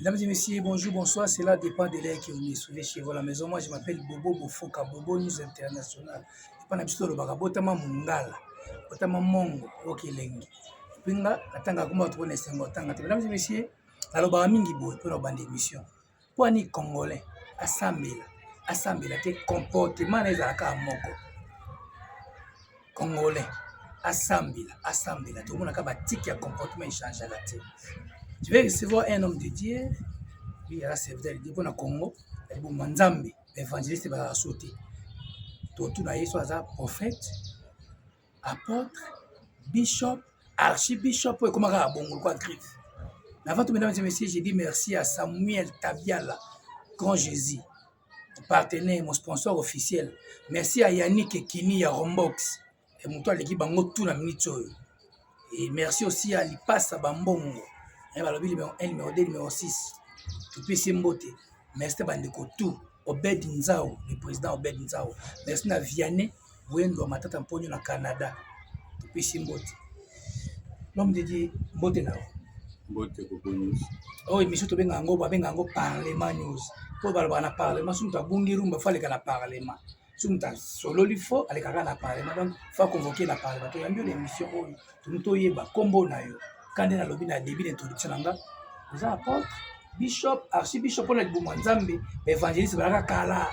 Mesdames et messieurs, bonjour, bonsoir. Cela dépend de l'air que vous me suivez chez vous à la maison. Moi, je m'appelle Bobo Bofoka, Bobo News International. Et pas n'habitude le baga, botama mungala, botama mongo, okelengi. Et puis nga, atanga kuma trop nesengo tanga. Mesdames et messieurs, alors ba mingi boy pour la bande émission. Pour ni congolais, asambela te comportement les alaka moko. Congolais, asambela. Tout le monde a ba tic ya comportement échange à la tête. Je vais recevoir un homme de Dieu. Il y a serviteur de Dieu pour le Congo. Il y a des Nzambe, évangéliste qui va sauter. Tout le monde soit prophète, apôtre, bishop, archibishop, comment on a bon quoi griffe. Avant tout, mesdames et messieurs, j'ai dit merci à Samuel Tabiala, Grand Jésus, mon partenaire, mon sponsor officiel. Merci à Yannick Kini à Rombox. Et mon toit l'équipe Bango tout la minute. Et merci aussi à Lipasa Bambongo. Et le numéro 1, numéro 2, numéro 6. Depuis Simbote. Merci à Bandeko tout. Obed Nzao, le président Obed Nzao. Merci à Vianney, Wendo Matata Mponyo na Canada. Depuis Simbote. L'homme de Dieu, Mbote Nao. Mbote Bobo News. Oh, émission to bengango, bengango Parlement News. Pour parler na Parlement, si nous avons Bungirumba, il faut aller à la Parlement. Si nous avons solo l'ifo, aller à la Parlement. Donc, il faut convoquer la Parlement. Il y a une émission où nous avons combo na yo. Quand on a lobby na début d'introduction, vous avez apôtre, bishop, archibishop, on a dit Nzambe, évangéliste, kala,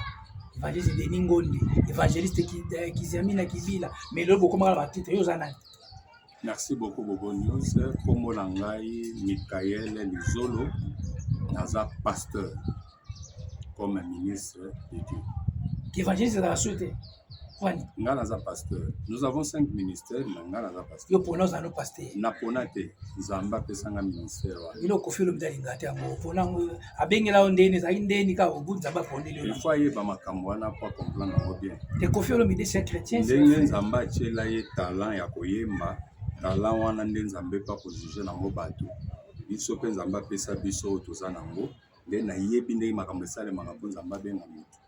évangéliste de Ningondi, évangéliste qui Zamina Kibila, mais le beaucoup mal à titre, Merci beaucoup Bobo News. Comme Langai, Michael Lizolo, Naza pasteur, comme ministre de Dieu. Qui évangéliste de la société. Naza pasteur. Nous avons 5 ministères, mais Naza pasteur. Yo prononce à nos pasteurs. Naponate, Zamba Pesanga ministère. Il a confié le médaillingate à moi. Ponang, à Bengela on déni, à Indéni, car au bout de Zamba Pondé. Il faut y avoir ma camoana pour comprendre bien. Te confié le médaillingate chrétien. Ndenge Zamba Tchela ye talent ya koyemba, talent wana nde Nzambe pa ko juger nango bato. Biso pe Nzamba pesa biso toza nango, nde na yebi ndenge makambo esale makambo Nzamba benga moto.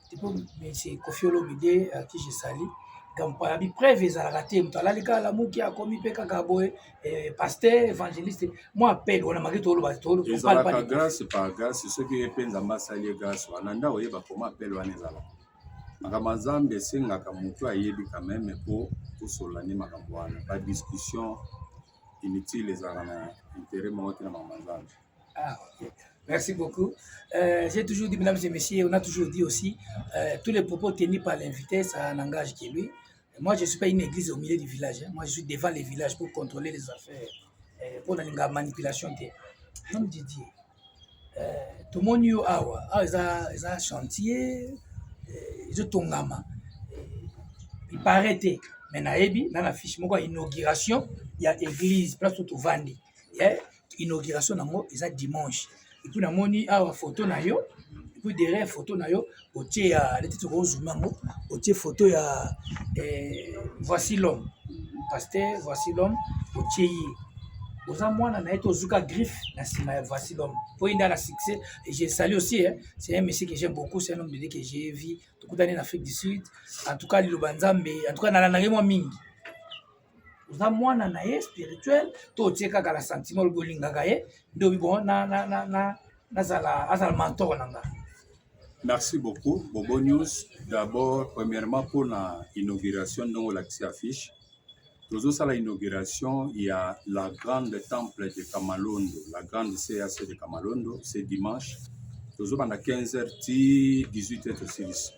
C'est Kofi Olomide à qui je salue. Quand par la preuve ils ont raté, mutalika la muki a commis peka kaboé pasteur évangéliste. Moi appelle on a marqué tout le bateau. On parle pas de grâce par grâce, ce qui est peine Nzamba sali grâce. Ananda oyeba comment appelle wana ezala. Makambo Nzambe sengaka mutu ayebi quand même pour solani makambo wana. Pas discussion inutile ezala na intérêt monte na makambo Nzambe. Ah, ok. Merci beaucoup. J'ai toujours dit, mesdames et messieurs, on a toujours dit aussi, tous les propos tenus par l'invité, ça n'engage que lui. Moi, je ne suis pas une église au milieu du village. Moi, je suis devant les villages pour contrôler les affaires, pour la manipulation. Comme Didier, tout le monde ils ont chantier, ils ont tongama. Il paraît que, mais dans la fiche, il y a inauguration, il y a église, place où tout vendre. Inauguration, ils ont dimanche. Et puis, on a une photo, et puis derrière photo, on a une photo, voici l'homme. Pasteur, voici l'homme, vous avez moi, on a été au Zuka Griffe, voici l'homme. Pour y avoir succès, et je salue aussi, c'est un monsieur que j'aime beaucoup, c'est un homme de Dieu que j'ai vu beaucoup d'années en Afrique du Sud. En tout cas, Lilobanzambe, en tout cas, dans la mingi. Vous avez moi un spirituel, tout ce qui est le sentiment de Bolingagaye, de bon, Merci beaucoup, Bobo News. D'abord, premièrement, pour l'inauguration de l'accès affiche. Toujours à l'inauguration, il y a la grande temple de Kamalondo, la grande CAC de Kamalondo, c'est dimanche. Toujours à 15h, 18h aussi.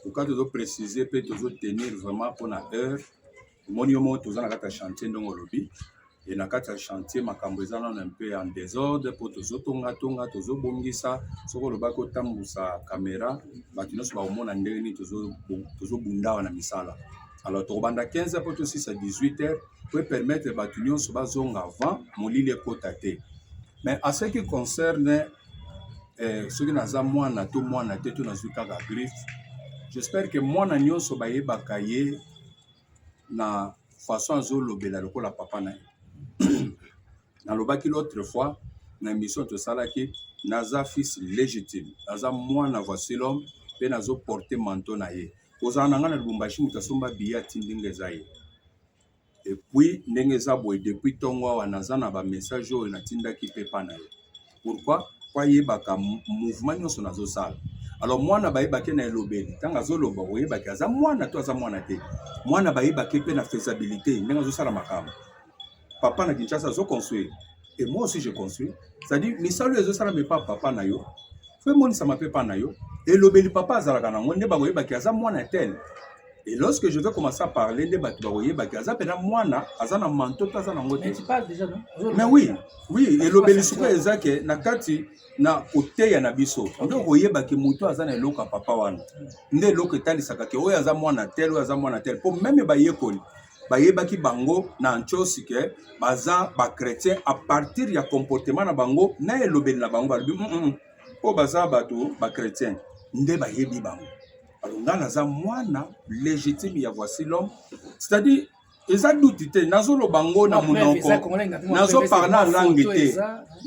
Pour que toujours préciser, peut toujours tenir vraiment pour la heure. Moniomo toujours na kata chantier ndongo lobi et na kata chantier makambo ezana un peu en désordre pour toujours tonga toujours bongisa soko loba ko tambusa caméra batino so ba omona ndenge ni toujours bundawa na misala. Alors to banda 15h pour 6 à 18h pour permettre batino so ba zonga avant molile kotate. Mais en ce qui concerne ce qui naza mwana to na zuka ga griffe, j'espère que mwana nyonso ba yebaka ye na façon azolobela lokola papa na ye. Nalobaki l'autre fois na émission tosalaki naza fils légitime, naza mwana voici l'homme pe nazo porter manteau na ye. Kozala na nga na Lubumbashi mutu asomba biye atindi ndenge eza ye. Et puis ndenge eza boye depuis ntongo awa naza na ba message oyo natindaki pe pa na ye. Pourquoi? po ayebaka mouvement nyonso nazosala. Alors mwana bayebaki na elobeli ntango azoloba oyebaki aza mwana to aza mwana te, mwana bayebaki mpe na faisabilité ndenge azosala makambo. Papa na Kinshasa azoconstruire et moi aussi je construis, c'est-à-dire misalo ezosala me pa papa na yo fo emonisa mpe pa na yo elobeli papa azalaka nango nde bakoyebaki aza mwana tel. Et lorsque je vais commencer à parler de Batubaroye Bakaza, Mwana, Azana Manto, Azana Ngote. Mais tu parles déjà, non? Mais oui, oui, et l'obéli souka ezake, Nakati, na Ote Yanabiso. On doit voyer Baki Mouto Azana Loka Papa Wan. Ne Loka Tali Sakake, Oyaza Mwana tel, Oyaza Mwana tel. Pour même Bayekoli, Bayebaki Bango, na Anchosike, Baza, ba chrétien, à partir ya comportement na Bango, na l'obéli na Bango, O Baza Bato, ba chrétien, Nde Bayebi Bango. Alors, naza mwana légitime ya voici l'homme, c'est-à-dire eza doutité nazo lo bango na monoko nazo parler en langue té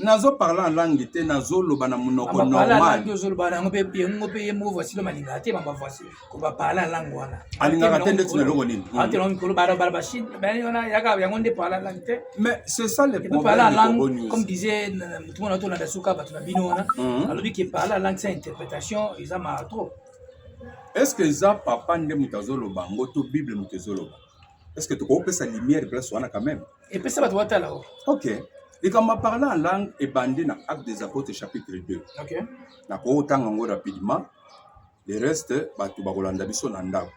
nazo parler en langue té nazo lo bana monoko normal nazo lo bana ngope ngo pe mo voici l'homme alinga té mamba voici ko ba parler en langue wana alinga tende tine lo nini ate non ko ba bashid ben wana yaka ya ngonde parler en langue té. Mais c'est ça le problème parler en langue comme disait tout le monde autour na suka ba tuna bino wana alors qui parler en langue c'est interprétation ils ama trop. Est-ce que ça papa nde mutazolo bango to Bible mutazolo? Est-ce que tu peux sa lumière place wana quand même? Et puis ça va toi là. OK. Et quand on parle en langue et bandé dans Actes des Apôtres chapitre 2. OK. Na ko tango rapidement. Le reste ba tu ba kolanda biso na ndako.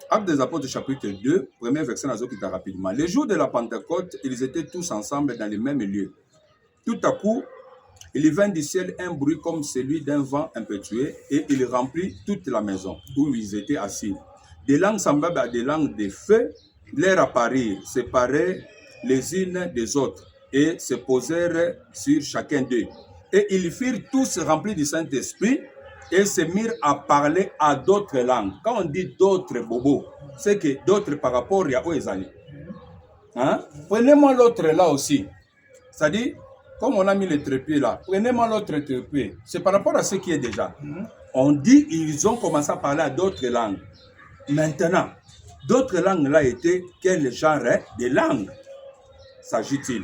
Actes des Apôtres chapitre 2, premier verset nazo kita rapidement. Les jours de la Pentecôte, ils étaient tous ensemble dans les mêmes lieux. Tout à coup, il vint du ciel un bruit comme celui d'un vent impétueux et il remplit toute la maison où ils étaient assis. Des langues semblables à des langues de feu leur apparurent, séparées les unes des autres et se posèrent sur chacun d'eux. Et ils furent tous remplis du Saint-Esprit et se mirent à parler à d'autres langues. Quand on dit d'autres bobos, c'est que d'autres par rapport à Oezali. Hein? Prenez-moi l'autre là aussi. C'est-à-dire, comme on a mis le trépied là, prenez-moi l'autre trépied. C'est par rapport à ce qui est déjà. On dit ils ont commencé à parler à d'autres langues. Maintenant, d'autres langues là étaient quel genre de langues s'agit-il?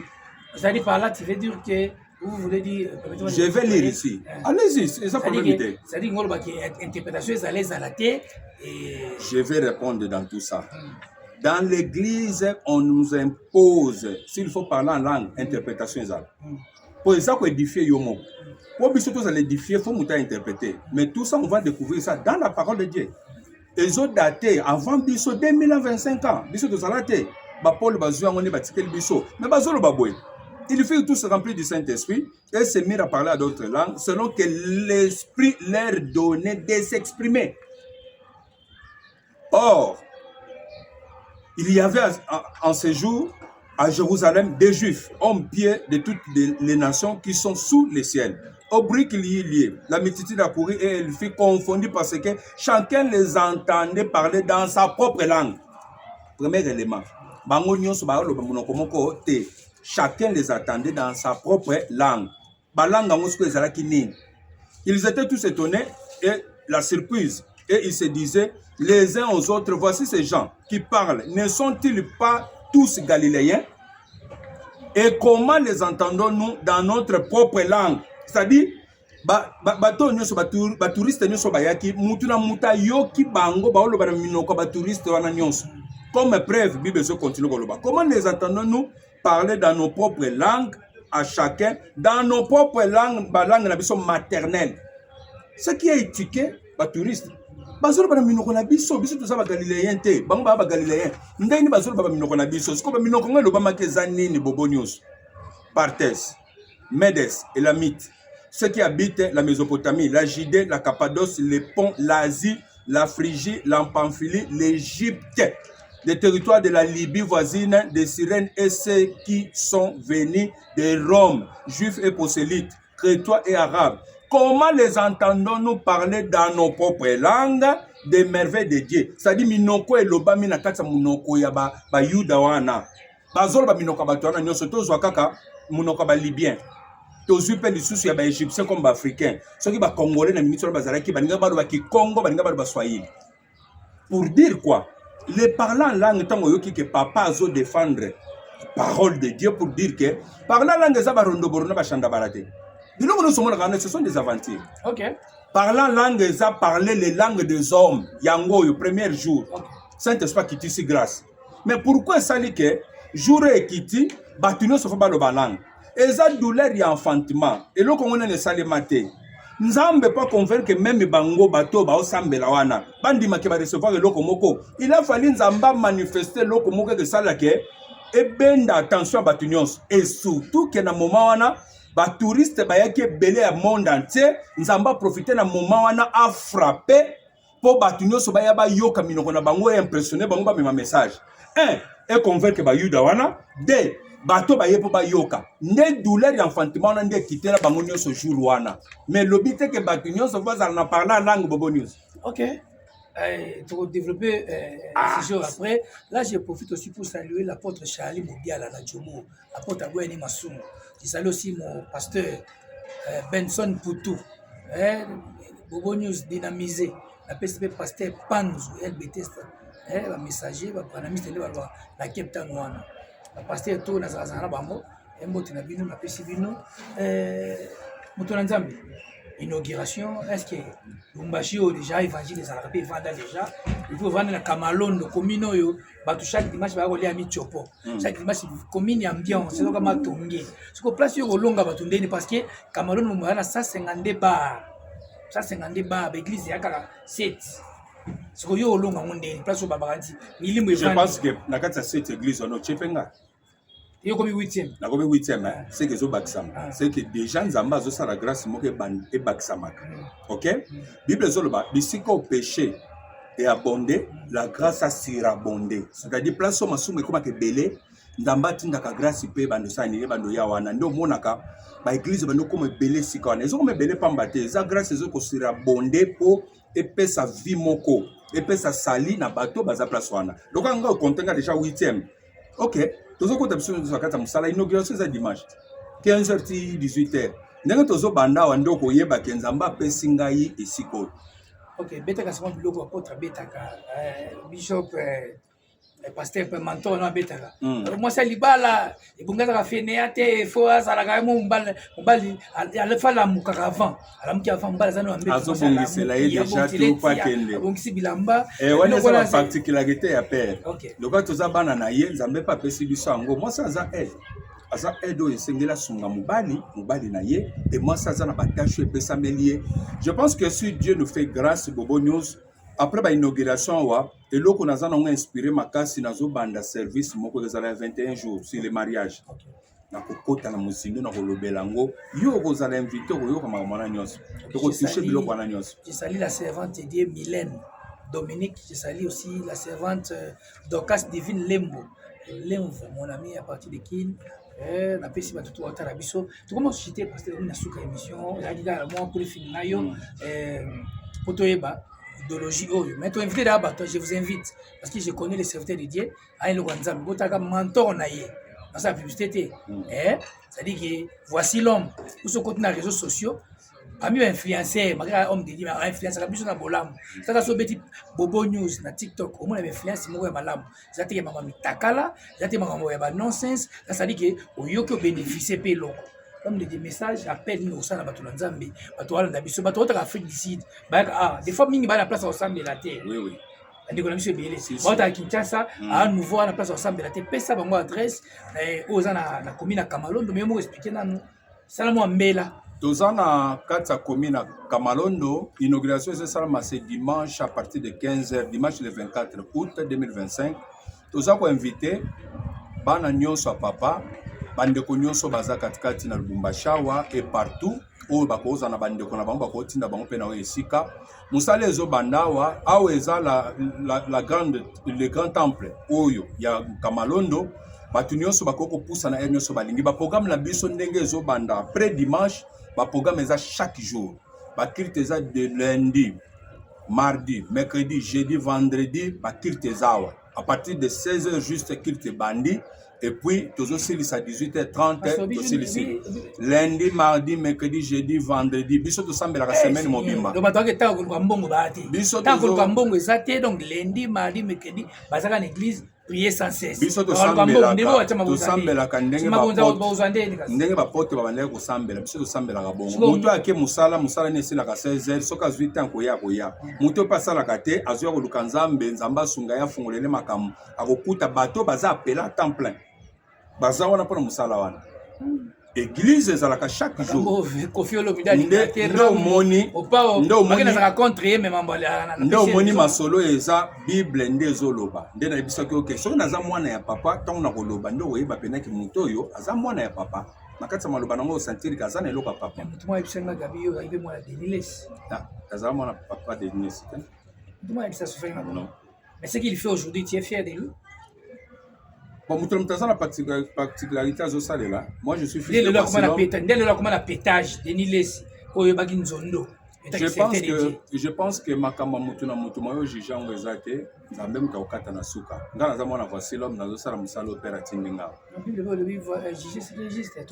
C'est-à-dire par là, tu veux dire que vous voulez dire. Je vais lire ici. Allez-y, c'est ça problème. C'est-à-dire que l'interprétation est à l'aise à la tête. Je vais répondre dans tout ça. Dans l'église, on nous impose, s'il faut parler en langue, interprétation. Pour ça, qu'on édifie Yomo. Pour que tout ça l'édifier, il faut nous interpréter. Mais tout ça, on va découvrir ça dans la parole de Dieu. Ils ont daté avant Bisso 2025 ans. Bisso de Salaté. Paul Bazouan, on est bâti Bisso. Mais Bazolo Baboué. Il fait tous se remplir du Saint-Esprit et se mirent à parler à d'autres langues selon que l'Esprit leur donnait de s'exprimer. Or, il y avait en ce jour à Jérusalem des Juifs, hommes pieds de toutes les nations qui sont sous le ciel. Au bruit qu'il y lié, la multitude accourut et elle fut confondue parce que chacun les entendait parler dans sa propre langue. Premier élément. Chacun les attendait dans sa propre langue. Ils étaient tous étonnés et la surprise. Et ils se disaient les uns aux autres, voici ces gens qui parlent. Ne sont-ils pas tous galiléens? Et comment les entendons-nous dans notre propre langue? C'est-à-dire, touristes nyonso bayaki mutuna muta yoki bango baolo bara minoko ba touristes wana nyonso. Comme preuve, Bible se continue koloba. Comment les entendons-nous parler dans nos propres langues à chacun, dans nos propres langues, ba langue na biso maternelle. Ce qui est étiqueté ba touristes. Bazolo bara minoko na biso tout ça ba galiléen te, bango ba galiléen. Ndeni bazolo ba minoko na biso, siko ba minoko ngelo ba makezani ni bobo nyonso. Parthes, Médès et Lamite. Ceux qui habitent la Mésopotamie, la Judée, la Cappadoce, les ponts, l'Asie, la Phrygie, la Pamphylie, l'Égypte, les territoires de la Libye voisine, de Cyrène et ceux qui sont venus de Rome, juifs et prosélytes, crétois et arabes. Comment les entendons-nous parler dans nos propres langues des merveilles de Dieu? C'est-à-dire, minoko et lobami na katsa munoko ya ba yuda wana. Bazolo ba minoko ba tuana nyoso tozwa kaka munoko ba libyen. Tozu pe lisusu ya ba égyptien comme ba africain. Ceux qui ba congolais na minitso ba zaraki ba ninga ba ki Congo ba ninga ba swahili. Pour dire quoi? Les parlant langue tango yoki que papa azo défendre parole de Dieu pour dire que parlant langue za ba rondo borona ba chanda barate. Ce sont des aventures. Ok. Parlant langue, ça parler les langues des hommes. Yango, le premier jour. Ok. Saint-Esprit qui tisse grâce. Mais pourquoi ça dit que jour et kiti, batuno se fait pas le langue. Et ça douleur y enfantement. Et là qu'on ne sale maté. Nous n'avons pas convaincre que même bango bateau ba osambe la wana. Bandi ma ke ba recevoir le lokomoko. Il a fallu nzamba manifester lokomoko de ça là que et ben attention batunyos. Et surtout que na moment wana ba touriste ba yake belé à monde entier, nzamba profiter na moment wana a frapper pour batunyos ba ya ba yoka minoko na bango impressionner bango ba ma message. Un, et convaincre ba yuda wana. Deux, bato ba yepo ba yoka ne douleur d'enfantement na nde quitter la bango nyonso jour wana mais l'obité que bato nyonso va na parler langue bobo news. Ok. Pour développer ce jour après, là je profite aussi pour saluer l'apôtre Charlie Mobiala na Djomo, apôtre Agoueni Masumo. Je salue aussi mon pasteur Benson Poutou, Bobo News dynamisé, la PCP pasteur Panzu, LBT, la messager, la panamiste, la Captain Wana. La pasteur tout na zazana bango, mbote na bino na pesi bino, moto na nzambe. Inauguration, est-ce que Lumbashi déjà évangile les Arabes vendent déjà, il faut vendre la Kamalondo commune yo, batu chaque dimanche va aller à Michopo. Chaque dimanche commune ambiance, c'est comme matongé. Ce que place yo longa batundeni parce que Kamalondo na 150 bars. 150 bars l'église ya kala 7. Ce que yo longa mondeni place yo babaranti. Je pense que na kati cette église on chepenga. Il y a comme 8e. Na comme 8e, c'est que zo baksama. C'est que déjà nzamba zo sa la grâce mo ke ban e baksama. OK? Bible zo ba bisiko péché et abondé, la grâce a surabondé. C'est-à-dire place au masumu comme que belé, ndamba tinda ka grâce pe bando sa ni bando ya wana ndo monaka ba église bando comme belé sikana. Ezo comme belé pambate, za grâce zo ko surabondé pour epé sa vie moko, epé sa sali na bato baza place wana. Donc on va compter déjà 8e. OK. Tozo ko tabso zo kata musala inauguration za dimanche 15h 18h. Ndenge tozo banda wando ko yeba kenzamba pe singai esiko. OK, betaka sama biloko apôtre betaka bishop pasteur pe mentor na betaka. Moi ça libala ebungaza ka feneate fo azala ka mo mbali ala fala mukaka avant. Ala muki avant mbala zano ambeta. Azo bongisela ye déjà tout pas kende. Bongisi bilamba. Wana ça la particularité ya père. OK. Loka toza bana na ye nzambe pa pesi biso ngo. Moi ça za aide. Asa edo esengela sunga mubali na ye et moi ça za na batache pesa melie. Je pense que si Dieu nous fait grâce Bobo News après ba inauguration wa et loko naza na inspiré makasi nazo banda service moko ezala 21 jours sur le mariage. Na kokota na musindo na kolobela ngo yo kozala invité ko yo kama mwana nyonso. To ko toucher biloko na nyonso. Je salue la servante Dieu Mylène Dominique, je salue aussi la servante Dorcas Divine Lembo. Lembo mon ami à partir de Kin. Na pesi ba tutu otara biso. Tu comment citer parce que na suka émission, la diga moi pour finir na yo potoyeba idéologie oyo. Mais tu invité là-bas, je vous invite parce que je connais les serviteurs de Dieu, à le Wanzam, botaka mentor na ye. Dans sa publicité, ça dit que voici l'homme. Pour ce côté dans les réseaux sociaux, parmi les influenceurs, malgré homme de Dieu, influenceur, la biso na bolam. Ça ka so beti Bobo News na TikTok, au moins les influenceurs moko ya malam. Ça te que maman mitakala, ça te maman ya ba nonsense, ça dit que oyoki bénéficier pe loko. Comme des messages appellent nous au sein de la Nzambe, Afrique du Sud, des fois, il y a la place au sein de la terre. Oui, oui. À Kinshasa, à nouveau à la place au sein de la terre, pesa bango adresse aux gens na commune à Kamalondo, mais moi expliquer nous ça moi mbela. Tozana kata commune à Kamalondo, inauguration c'est dimanche à partir de 15h, dimanche le 24 août 2025. Tozako invité bana nyonso papa bandeko nyonso baza katikati na Lubumbashawa et partout oyo bakoza na bandeko na bango bakotinda bango pe na oyo esika musala ezo bandawa awo eza le grand temple oyo ya Kamalondo batu nyonso bakoko pusa na nyonso balingi ba programme la biso ndenge ezo banda après dimanche ba programme eza chaque jour ba culte eza de lundi mardi mercredi jeudi vendredi ba culte zawa à partir de 16h juste culte bandi. Et puis, tous aussi à 18h30, lundi, mardi, mercredi, jeudi, vendredi. Biso to sambe la semaine mobimba. Donc maintenant que tant que mbongo baati. Tant que mbongo ezate donc lundi, mardi, mercredi, basaka l'église prier sans cesse. Biso tosambelaka ndenge bapote babandaki kosambela biso tosambelaka bongo moto ake mosala nini esilaka 16h soki azwi ntan koya moto mpe asalaka te azwi koluka nzambe asunga ye afungolele makambo akokuta bato baza apela à temps plein baza wana mpona mosala wana église ezalaka chaque jour nde omoni masolo eza bible nde ezoloba nde nayebisaki oke soki naza mwana ya papa ntango na koloba nde oyeba penaki moto oyo aza mwana ya papa na kati ya maloba nango osentirika aza na eloko ya papa azala mwana papa de Nice. Mais ce qu'il fait aujourd'hui, tu es fier de lui? Bon, particularité à Zosalela. Moi, je suis fils de Barcelone. Je pense que Makamba Mutuna Mutumayo Jijango Ezate, Zambem Kaukata Nasuka. Ngana Zamona Vasilom, Nazosala Musalo Pera Tindinga. Tout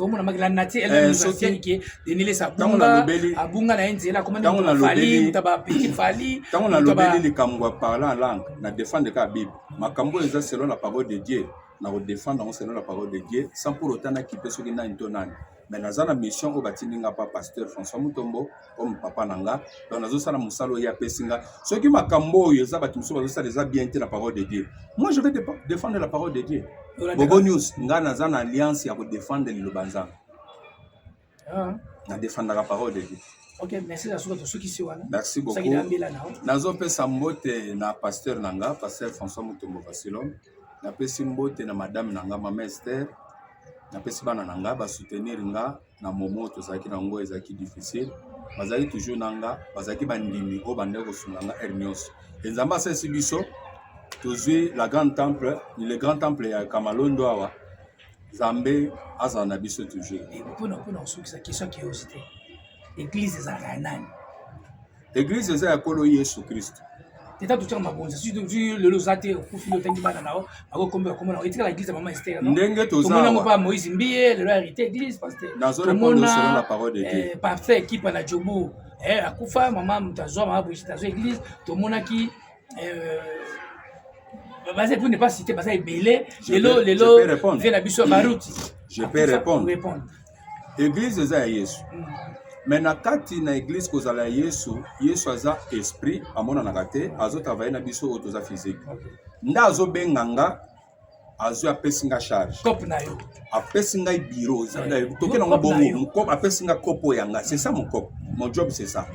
le monde a la nature, elle est qui Denile Sabunga, Abunga na Enzela, comment on a Fali, Taba Petit Fali. Tant on a lobé les Kamwa parlant en langue, na défendre la Bible. Makambo est selon la parole de Dieu. Na défendre selon la parole de Dieu, sans pour autant équiper ce qui n'a une tonne. Mais dans la mission au batininga pas pasteur François Mutombo comme papa nanga dans la zone musalo ya pesinga ce qui m'a cambo yeza batimso ça déjà bien été la parole de Dieu. Moi je vais défendre la parole de Dieu. Bobo News nga na zana alliance ya défendre le banza. Na défendre la parole de Dieu. OK, merci à ceux qui sont là. Merci beaucoup. Nazo pesa mbote na pasteur nanga pasteur François Mutombo Vasilom. Na pesi mbote na madame nanga mama Esther. Na pesi bana nanga ba soutenir nga na momo tozaki na ngo ezaki difficile bazaki toujours nanga bazaki bandimi o bande ko sunanga hernios enzamba sesi biso tozui le grand temple ya Kamalondo awa Zambe azana biso toujours et pour ça question curiosité église za nani église za ya kolo Yesu Christ teta tutia mabonza si le lozate kufilo tangi bana nao akokombe komona etika la église mama Esther non ndenge toza komona mo pa Moïse Mbie le hérité église parce que nazo répondre selon la parole de Dieu parfait équipe na Jobu akufa mama mutazwa mama Brigitte église tomona ki basé pour ne pas citer basé belé lelo vient na biso baruti je peux répondre église za Yesu. Mais na kati na église kozala Yesu aza esprit amona na kate azo travailler na biso otoza physique. Nda azo benganga azo apesinga charge. Cop na yo. Apesinga bureau. Toke na ngobongo, cop apesinga kopo yanga. C'est ça mon cop. Mon job c'est ça.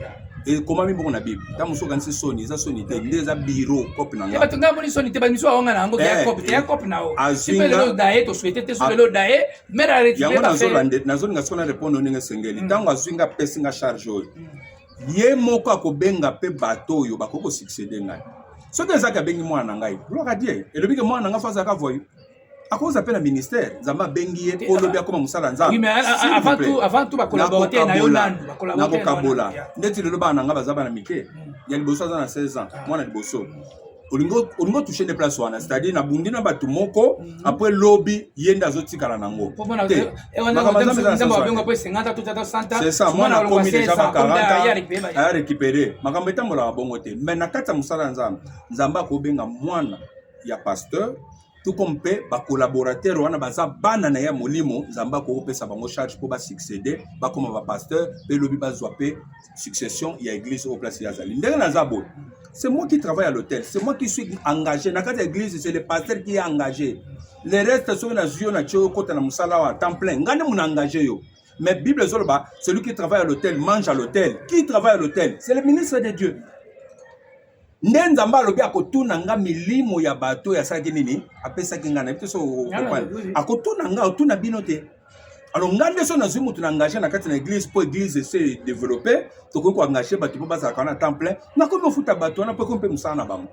Et comment mi bon na Bible. Ta muso kanisi soni, za soni te, ndeza bureau cop na nga. Ba tunga moni soni te ba miso onga na ngo ya cop, te ya cop na o. Si pe le dae to souhaiter te sur le dae, mais la retirer ba fait. Nazo nga sona répondre ninga sengeli. Tango azinga pesinga charge oyo. Ye moko akobenga pe bato yo bakoko succéder ngai. Soki ezaka bengi mwana ngai. Gloire à Dieu. Et le bige mwana nga faza ka voyo. À cause appelle un ministère, Zamba bengi ye olobi akoma musala nzambe. Oui mais avant tout ba collaborer na yo nandu, ba collaborer na bokabola. Ndeti lelo bana nga bazaba na mike. Ya liboso za na 16 ans, mwana liboso. Olingo toucher des places wana, c'est-à-dire na bundi na batu moko après lobby yenda zotikala nango. C'est ça, moi na komi déjà ba 40 ans a récupérer. Makambo etambola bongo te. Mais na kata musala nzambe, nzamba ko benga mwana ya pasteur. Tout comme pe ba collaborateur wana baza bana na ya molimo nzamba ko pesa bango charge pour ba succéder ba comme ba pasteur pe lobi bazwa pe succession ya église au place ya zali ndenge na zabo c'est moi qui travaille à l'hôtel c'est moi qui suis engagé na kata église c'est le pasteur qui est engagé le reste so na zio na tio kota na musala wa temps plein ngane mun engagé yo mais Bible zoloba celui qui travaille à l'hôtel mange à l'hôtel qui travaille à l'hôtel c'est le ministre de Dieu. Nenzamba lobi akotuna nga milimo ya bato ya saki nini apesa kinga na biso akotuna nga otuna binote alors ngande so na zumu tuna engagé na kati na église pour église se développer to ko engagé bato po basa kana temps plein na ko futa bato na po ko mpe musana bango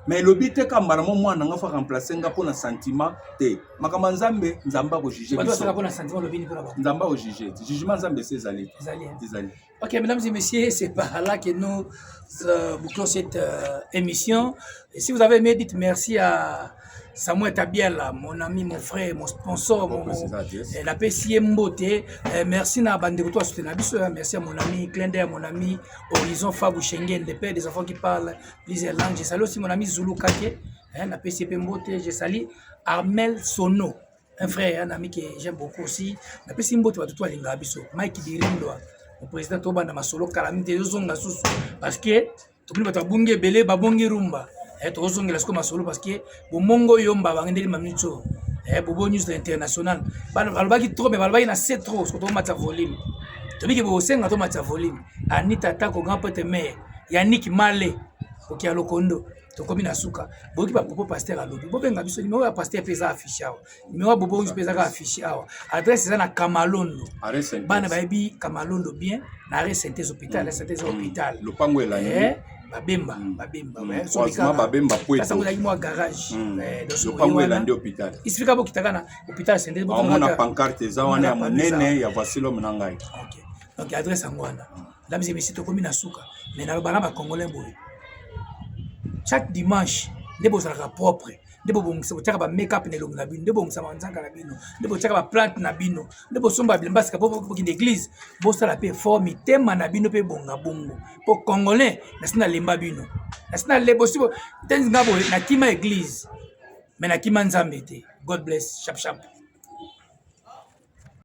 mais lobi te ka mbara mo mwana nga fa remplacer nga pour na sentiment te makamba nzambe nzamba ko juger biso bato pour na sentiment lobi ni pour la nzamba ko juger jugement nzambe c'est zali. OK, mesdames et messieurs, c'est par là que nous bouclons cette émission. Et si vous avez aimé, dites merci à Samuel Tabiela, mon ami, mon frère, mon sponsor, la PCI Mbote. Merci à Bandekuto Soutenabiso, merci à mon ami Klender, mon ami Horizon Fabou Schengen, le père des enfants qui parlent plusieurs langues. Je salue aussi mon ami Zulu Kake. na PCP Mbote, je salue Armel Sono, un frère, un ami que j'aime beaucoup aussi. Na PCP Mbote, va tout à biso. Mike Dirindo, le président Toba na masolo calamité zonga susu parce que tout le monde bunge belé babongi rumba. To zonga la sko masolo parce que bomongo yomba bangendeli mamnicho. Bobo news international. Balbaki trop mais balbaki na c'est trop, ce que to matcha volume. To biki bo senga to matcha volume. Anita Tako grand pote mère, Yannick Malé, OK à Lokondo. To komi na suka. Boki ba popo pasteur à lobby. Bobenga biso numéro ya pasteur pesa affiché awa. Numéro bobo news pesa affiché awa. Adresse ça na Kamalondo. Bana baibi Kamalondo bien. Na arrêt synthèse hôpital, la synthèse hôpital. Le pango est là. Babemba. Heureusement Babemba poète. Ça ça moi garage. Le pango est là hôpital. Isifika bo kitaka hôpital synthèse bo. On a pancarte za wana ya monene ya Vasilo Mnangai. OK. Donc adresse ngwana. Là mes messieurs to komi na suka. Mais na bana ba congolais boy. Chaque dimanche, ne bozalaka propre. Ne bobongisa botaka ba make-up na elongo na bino, ne bongisa manzaka na bino, ne botaka ba plante na bino, ne bosomba bilamba sika po l'église, bosala pe fort mitema na bino pe bonga bongo. Po congolais, na sina lemba bino. Na sina lebo sibo tenzi ngabo na kima église. Mais na kima nzambe te. God bless, chap chap.